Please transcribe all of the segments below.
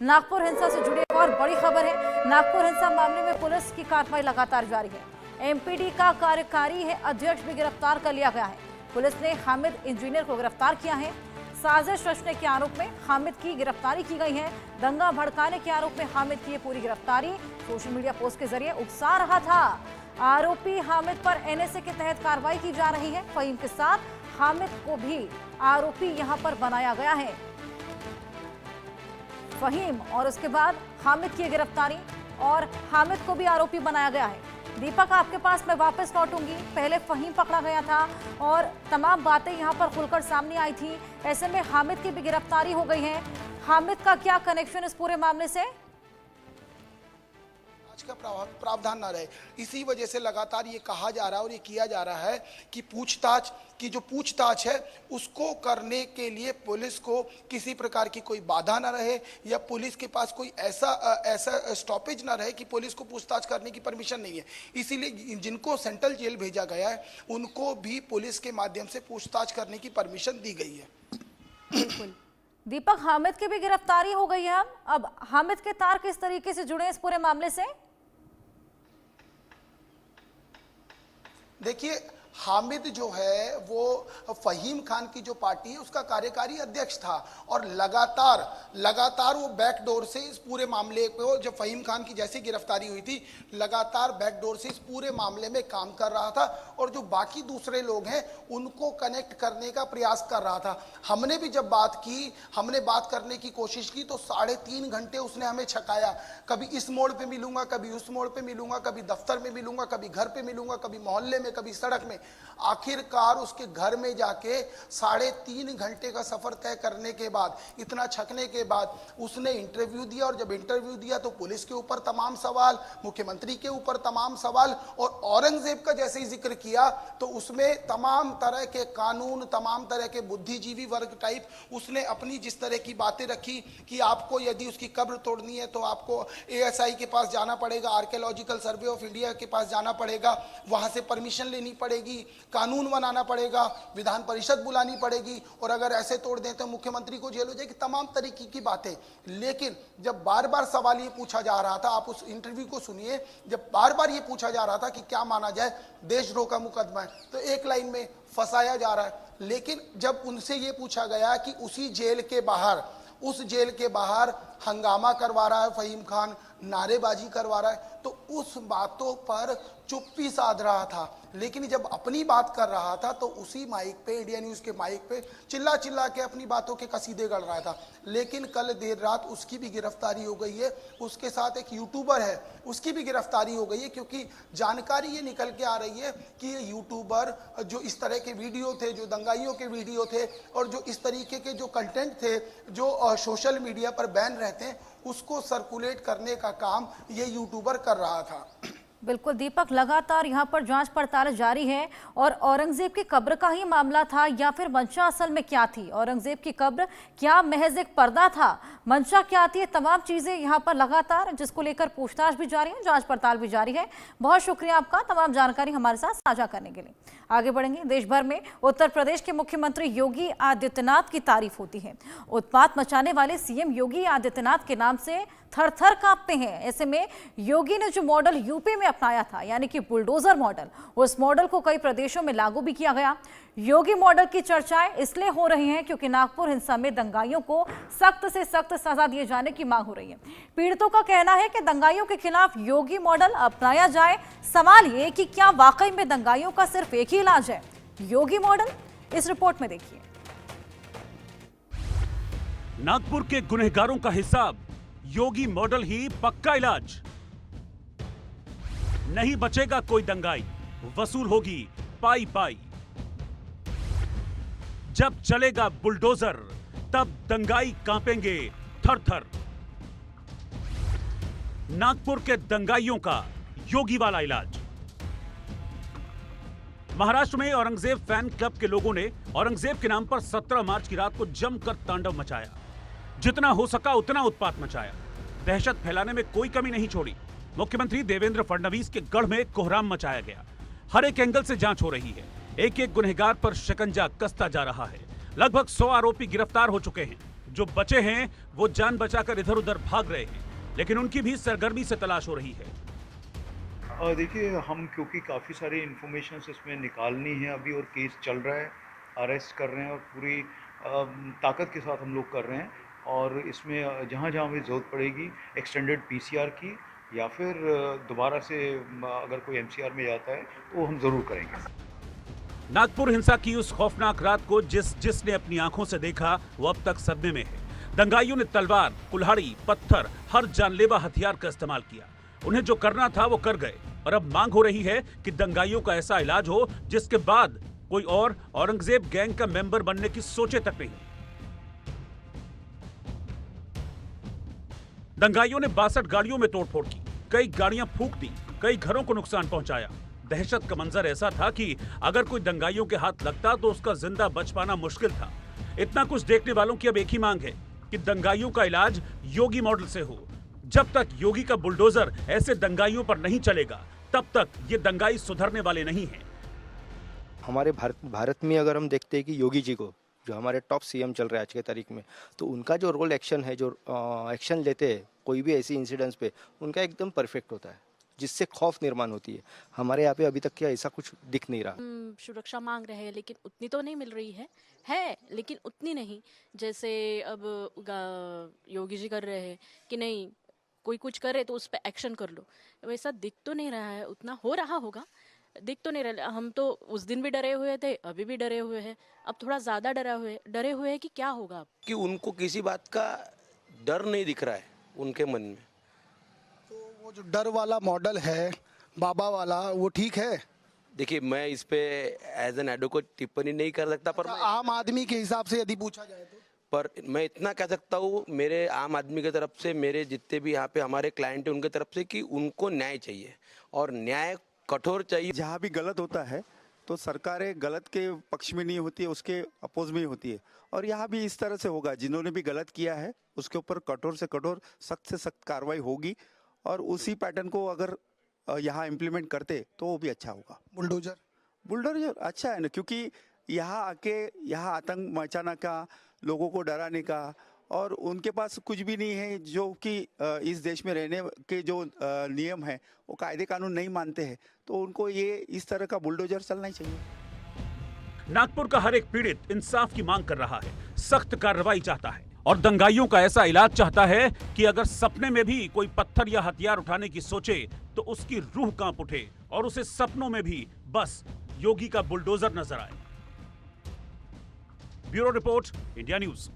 नागपुर हिंसा से जुड़ी एक और बड़ी खबर है। नागपुर हिंसा मामले में पुलिस की कार्रवाई लगातार जारी है। एमपीडी का कार्यकारी अध्यक्ष भी गिरफ्तार कर लिया गया है। पुलिस ने हामिद इंजीनियर को गिरफ्तार किया है। साजिश रचने के आरोप में हामिद की गिरफ्तारी की गई है। दंगा भड़काने के आरोप में हामिद की पूरी गिरफ्तारी सोशल मीडिया पोस्ट के जरिए उकसा रहा था। आरोपी हामिद पर एनएसए के तहत कार्रवाई की जा रही है। फहीम के साथ हामिद को भी आरोपी यहां पर बनाया गया है। फहीम और उसके बाद हामिद की गिरफ्तारी और हामिद को भी आरोपी बनाया गया है। दीपक, आपके पास मैं वापस लौटूंगी। पहले फहीम पकड़ा गया था और तमाम बातें यहां पर खुलकर सामने आई थी। ऐसे में हामिद की भी गिरफ्तारी हो गई है। हामिद का क्या कनेक्शन इस पूरे मामले से? का प्रावधान ना रहे, इसी वजह से लगातार ये कहा जा रहा है और ये किया जा रहा है कि पूछताछ है उसको करने के लिए पुलिस को किसी प्रकार की कोई बाधा ना रहे या पुलिस के पास कोई ऐसा स्टॉपेज ना रहे कि पुलिस को पूछताछ करने की परमिशन नहीं है। इसीलिए जिनको सेंट्रल जेल भेजा गया है उनको भी पुलिस के माध्यम से पूछताछ करने की परमिशन दी गई है। बिल्कुल दीपक, हामिद की भी गिरफ्तारी हो गई है। अब हामिद के तार किस तरीके से जुड़े इस पूरे मामले से? देखिए, हामिद जो है वो फहीम खान की जो पार्टी है उसका कार्यकारी अध्यक्ष था और लगातार वो बैकडोर से इस पूरे मामले को, जब फहीम खान की जैसी गिरफ्तारी हुई थी, लगातार बैकडोर से इस पूरे मामले में काम कर रहा था और जो बाकी दूसरे लोग हैं उनको कनेक्ट करने का प्रयास कर रहा था। हमने भी जब हमने बात करने की कोशिश की तो 3.5 घंटे उसने हमें छकाया। कभी इस मोड़ पे मिलूंगा, कभी उस मोड़ पे मिलूंगा, कभी दफ्तर में मिलूंगा, कभी घर पे मिलूंगा, कभी मोहल्ले में, कभी सड़क में। आखिरकार उसके घर में जाके 3.5 घंटे का सफर तय करने के बाद, इतना छकने के बाद उसने इंटरव्यू दिया और जब इंटरव्यू दिया तो पुलिस के ऊपर तमाम सवाल, मुख्यमंत्री के ऊपर तमाम सवाल और औरंगजेब का जैसे ही जिक्र किया तो उसमें तमाम तरह के कानून, तमाम तरह के बुद्धिजीवी वर्ग टाइप उसने अपनी जिस तरह की बातें रखी कि आपको यदि उसकी कब्र तोड़नी है तो आपको एएसआई के पास जाना पड़ेगा, आर्कियोलॉजिकल सर्वे ऑफ इंडिया के पास जाना पड़ेगा, वहां से परमिशन लेनी पड़ेगी, कानून बनाना पड़ेगा, विधान परिषद बुलानी पड़ेगी और अगर ऐसे तोड़ दें तो मुख्यमंत्री को जेल हो जाएगी, तमाम तरीके की बातें। लेकिन जब बार बार सवाल ये पूछा जा रहा था, आप उस इंटरव्यू को सुनिए, जब बार बार ये पूछा जा रहा था कि क्या माना जाए, देशद्रोह का मुकदमा है, तो एक लाइन में फंसाया जा रहा है। लेकिन जब उनसे ये पूछा गया कि उसी जेल के बाहर, उस जेल के बाहर हंगामा करवा रहा है फहीम खान, नारेबाजी करवा रहा है, तो उस बातों पर चुप्पी साध रहा था। लेकिन जब अपनी बात कर रहा था तो उसी माइक पे, इंडिया न्यूज के माइक पे चिल्ला चिल्ला के अपनी बातों के कसीदे गढ़ रहा था। लेकिन कल देर रात उसकी भी गिरफ्तारी हो गई है। उसके साथ एक यूट्यूबर है, उसकी भी गिरफ्तारी हो गई है, क्योंकि जानकारी ये निकल के आ रही है कि ये यूट्यूबर जो इस तरह के वीडियो थे, जो दंगाइयों के वीडियो थे और जो इस तरीके के जो कंटेंट थे जो सोशल मीडिया पर बैन रहते हैं, उसको सर्कुलेट करने का काम ये यूट्यूबर कर रहा था। बिल्कुल दीपक, लगातार यहाँ पर जांच पड़ताल जारी है। और औरंगजेब की कब्र का ही मामला था या फिर मंशा असल में क्या थी? औरंगजेब की कब्र क्या महज एक पर्दा था? मंशा क्या थी? तमाम चीजें यहाँ पर लगातार, जिसको लेकर पूछताछ भी जारी है, जांच पड़ताल भी जारी है। बहुत शुक्रिया आपका तमाम जानकारी हमारे साथ साझा करने के लिए। आगे बढ़ेंगे। देश भर में उत्तर प्रदेश के मुख्यमंत्री योगी आदित्यनाथ की तारीफ होती है। उत्पात मचाने वाले सीएम योगी आदित्यनाथ के नाम से थर थर कांपते हैं। ऐसे में योगी ने जो मॉडल यूपी में अपनाया था, यानी कि बुलडोजर मॉडल, उस मॉडल को कई प्रदेशों में लागू भी किया गया। योगी मॉडल की चर्चाएं इसलिए हो रही हैं क्योंकि नागपुर हिंसा में दंगाइयों को सख्त से सख्त सजा दिए जाने की मांग हो रही है। पीड़ितों का कहना है कि दंगाइयों के खिलाफ योगी मॉडल अपनाया जाए। सवाल ये कि क्या वाकई में दंगाइयों का सिर्फ एक ही इलाज है, योगी मॉडल? इस रिपोर्ट में देखिए। नागपुर के गुनहगारों का हिसाब, योगी मॉडल ही पक्का इलाज। नहीं बचेगा कोई दंगाई, वसूल होगी पाई पाई। जब चलेगा बुलडोजर तब दंगाई कांपेंगे थर थर। नागपुर के दंगाइयों का योगी वाला इलाज। महाराष्ट्र में औरंगजेब फैन क्लब के लोगों ने औरंगजेब के नाम पर 17 मार्च की रात को जमकर तांडव मचाया। जितना हो सका उतना उत्पात मचाया, दहशत फैलाने में कोई कमी नहीं छोड़ी। मुख्यमंत्री देवेंद्र फडणवीस के गढ़ में कोहराम मचाया गया। हर एक एंगल से जांच हो रही है। एक एक गुनहगार पर शिकंजा कसता जा रहा है। लगभग 100 आरोपी गिरफ्तार हो चुके हैं। जो बचे हैं वो जान बचाकर इधर उधर भाग रहे हैं, लेकिन उनकी भी सरगर्मी से तलाश हो रही है। देखिए, हम क्योंकि काफ़ी सारी इन्फॉर्मेशन इसमें निकालनी है अभी, और केस चल रहा है, अरेस्ट कर रहे हैं और पूरी ताकत के साथ हम लोग कर रहे हैं। और इसमें जहाँ जहाँ हमें ज़रूरत पड़ेगी एक्सटेंडेड पीसीआर की, या फिर दोबारा से अगर कोई एमसीआर में जाता है तो वो हम ज़रूर करेंगे। नागपुर हिंसा की उस खौफनाक रात को जिसने अपनी आंखों से देखा वो अब तक सदमे में है। दंगाइयों ने तलवार, कुल्हाड़ी, पत्थर, हर जानलेवा हथियार का इस्तेमाल किया। उन्हें जो करना था वो कर गए और अब मांग हो रही है कि दंगाइयों का ऐसा इलाज हो जिसके बाद कोई और औरंगजेब गैंग का मेंबर बनने की सोचे तक नहीं। दंगाइयों ने 62 गाड़ियों में तोड़फोड़ की, कई गाड़ियां फूंक दी, कई घरों को नुकसान पहुंचाया। दहशत का मंजर ऐसा था कि अगर कोई दंगाइयों के हाथ लगता तो उसका जिंदा बच पाना मुश्किल था। इतना कुछ देखने वालों की अब एक ही मांग है कि दंगाइयों का इलाज योगी मॉडल से हो। जब तक योगी का बुलडोजर ऐसे दंगाइयों पर नहीं चलेगा, तब तक ये दंगाई सुधरने वाले नहीं हैं। हमारे भारत में अगर हम देखते हैं कि योगी जी को, जो हमारे टॉप सीएम चल रहे हैं आज के तारीख में, तो उनका जो रोल एक्शन है, जो एक्शन लेते हैं कोई भी ऐसी इंसिडेंट्स पे, उनका एकदम परफेक्ट होता है, जिससे खौफ निर्माण होती है। हमारे यहाँ पे अभी तक क्या ऐसा कुछ दिख नहीं रहा। सुरक्षा मांग रहे हैं लेकिन उतनी तो नहीं मिल रही है लेकिन उतनी नहीं, जैसे अब योगी जी कर रहे हैं कि नहीं, कोई कुछ करे तो उस पर एक्शन कर लो, वैसा दिख तो नहीं रहा है। उतना हो रहा होगा, दिख तो नहीं रहा। हम तो उस दिन भी डरे हुए थे, अभी भी डरे हुए हैं, अब थोड़ा ज्यादा डरे हुए हैं कि क्या होगा। कि उनको किसी बात का डर नहीं दिख रहा है उनके मन में। तो वो जो डर वाला मॉडल है बाबा वाला, वो ठीक है? देखिए, मैं इस पे एज एन एडवोकेट टिप्पणी नहीं कर सकता, पर आम आदमी के हिसाब से यदि पूछा जाए तो पर मैं इतना कह सकता हूँ मेरे आम आदमी की तरफ से, मेरे जितने भी यहाँ पे हमारे क्लाइंट हैं उनके तरफ से, कि उनको न्याय चाहिए और न्याय कठोर चाहिए। जहाँ भी गलत होता है तो सरकारें गलत के पक्ष में नहीं होती है, उसके अपोज में ही होती है। और यहाँ भी इस तरह से होगा, जिन्होंने भी गलत किया है उसके ऊपर कठोर से कठोर, सख्त से सख्त कार्रवाई होगी। और उसी पैटर्न को अगर यहाँ इम्प्लीमेंट करते तो वो भी अच्छा होगा। बुलडोजर अच्छा है ना, क्योंकि यहाँ आके यहाँ आतंक मचाना का, लोगों को डराने का, और उनके पास कुछ भी नहीं है, जो कि इस देश में रहने के जो नियम है वो कायदे कानून नहीं मानते हैं, तो उनको ये इस तरह का बुलडोजर चलना ही चाहिए। नागपुर का हर एक पीड़ित इंसाफ की मांग कर रहा है, सख्त कार्रवाई चाहता है और दंगाइयों का ऐसा इलाज चाहता है कि अगर सपने में भी कोई पत्थर या हथियार उठाने की सोचे तो उसकी रूह कांप उठे और उसे सपनों में भी बस योगी का बुलडोजर नजर आए। Bureau report, India news.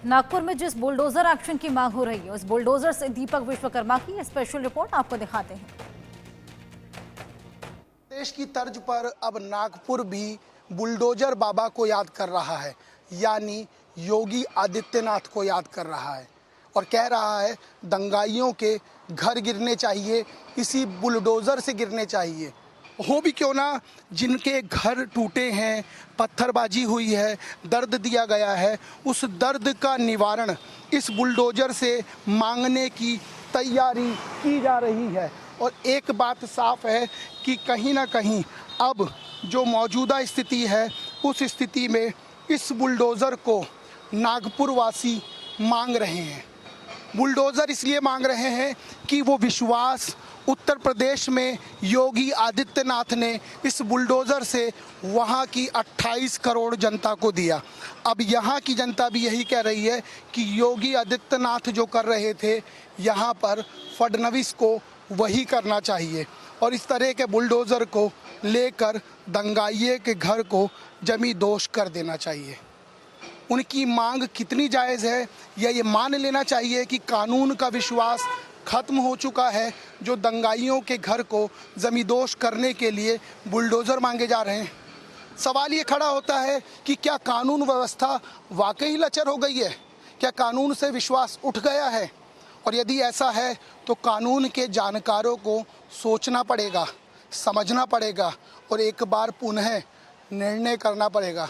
Nagpur में जिस बुलडोजर एक्शन की मांग हो रही है, उस बुलडोजर से दीपक विश्वकर्मा की स्पेशल रिपोर्ट आपको दिखाते हैं। देश की तर्ज पर अब नागपुर भी बुलडोजर बाबा को याद कर रहा है, यानी योगी आदित्यनाथ को याद कर रहा है और कह रहा है दंगाइयों के घर गिरने चाहिए, इसी बुलडोजर से गिरने चाहिए। हो भी क्यों ना, जिनके घर टूटे हैं, पत्थरबाजी हुई है, दर्द दिया गया है, उस दर्द का निवारण इस बुलडोजर से मांगने की तैयारी की जा रही है। और एक बात साफ है कि कहीं ना कहीं अब जो मौजूदा स्थिति है, उस स्थिति में इस बुलडोज़र को नागपुर वासी मांग रहे हैं। बुलडोज़र इसलिए मांग रहे हैं कि वो विश्वास उत्तर प्रदेश में योगी आदित्यनाथ ने इस बुलडोज़र से वहाँ की 28 करोड़ जनता को दिया। अब यहाँ की जनता भी यही कह रही है कि योगी आदित्यनाथ जो कर रहे थे, यहाँ पर फडणवीस को वही करना चाहिए और इस तरह के बुलडोज़र को लेकर दंगाइये के घर को जमी दोष कर देना चाहिए। उनकी मांग कितनी जायज़ है, या ये मान लेना चाहिए कि कानून का विश्वास खत्म हो चुका है, जो दंगाइयों के घर को जमींदोज करने के लिए बुलडोज़र मांगे जा रहे हैं। सवाल ये खड़ा होता है कि क्या कानून व्यवस्था वाकई लचर हो गई है? क्या कानून से विश्वास उठ गया है? और यदि ऐसा है तो कानून के जानकारों को सोचना पड़ेगा, समझना पड़ेगा और एक बार पुनः निर्णय करना पड़ेगा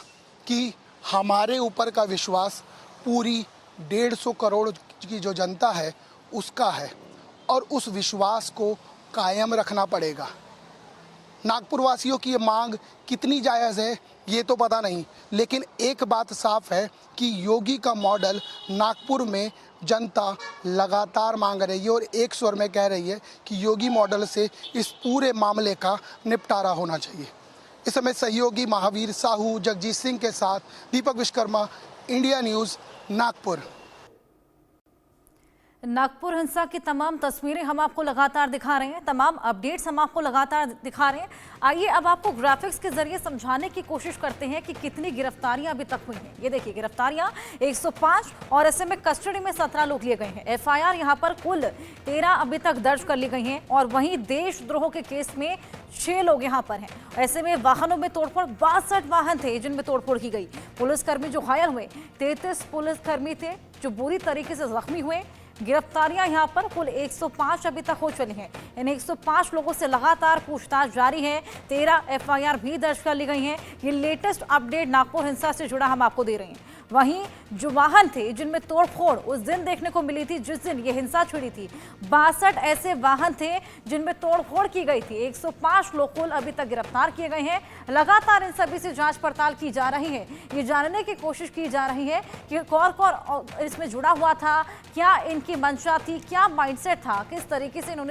कि हमारे ऊपर का विश्वास पूरी 150 करोड़ की जो जनता है उसका है और उस विश्वास को कायम रखना पड़ेगा। नागपुर वासियों की ये मांग कितनी जायज़ है ये तो पता नहीं, लेकिन एक बात साफ है कि योगी का मॉडल नागपुर में जनता लगातार मांग रही है और एक स्वर में कह रही है कि योगी मॉडल से इस पूरे मामले का निपटारा होना चाहिए। इस समय सहयोगी महावीर साहू, जगजीत सिंह के साथ दीपक विश्वकर्मा, इंडिया न्यूज़, नागपुर। नागपुर हिंसा की तमाम तस्वीरें हम आपको लगातार दिखा रहे हैं, तमाम अपडेट्स हम आपको लगातार दिखा रहे हैं। आइए अब आपको ग्राफिक्स के जरिए समझाने की कोशिश करते हैं कि कितनी गिरफ्तारियां अभी तक हुई हैं। ये देखिए गिरफ्तारियां 105 और ऐसे में कस्टडी में 17 लोग लिए गए हैं। एफआईआर यहां पर कुल 13 अभी तक दर्ज कर ली गई हैं और वहीं देशद्रोह के केस में 6 लोग यहां पर हैं। ऐसे में वाहनों में तोड़फोड़, 62 वाहन थे जिनमें तोड़फोड़ की गई। पुलिसकर्मी जो घायल हुए, 33 पुलिसकर्मी थे जो बुरी तरीके से जख्मी हुए। गिरफ्तारियां यहां पर कुल 105 अभी तक हो चली हैं। इन 105 लोगों से लगातार पूछताछ जारी है। 13 एफआईआर भी दर्ज कर ली गई हैं। ये लेटेस्ट अपडेट नागपुर हिंसा से जुड़ा हम आपको दे रहे हैं। वहीं जो वाहन थे जिनमें तोड़फोड़ उस दिन देखने को मिली थी जिस दिन ये हिंसा छिड़ी थी, 62 ऐसे वाहन थे जिनमें तोड़फोड़ की गई थी। 105 लोग कुल अभी तक गिरफ्तार किए गए हैं। लगातार इन सभी से जांच पड़ताल की जा रही है। ये जानने की कोशिश की जा रही है कि कौन इसमें जुड़ा हुआ था, क्या इनकी मंशा थी, क्या माइंडसेट था, किस तरीके से इन्होंने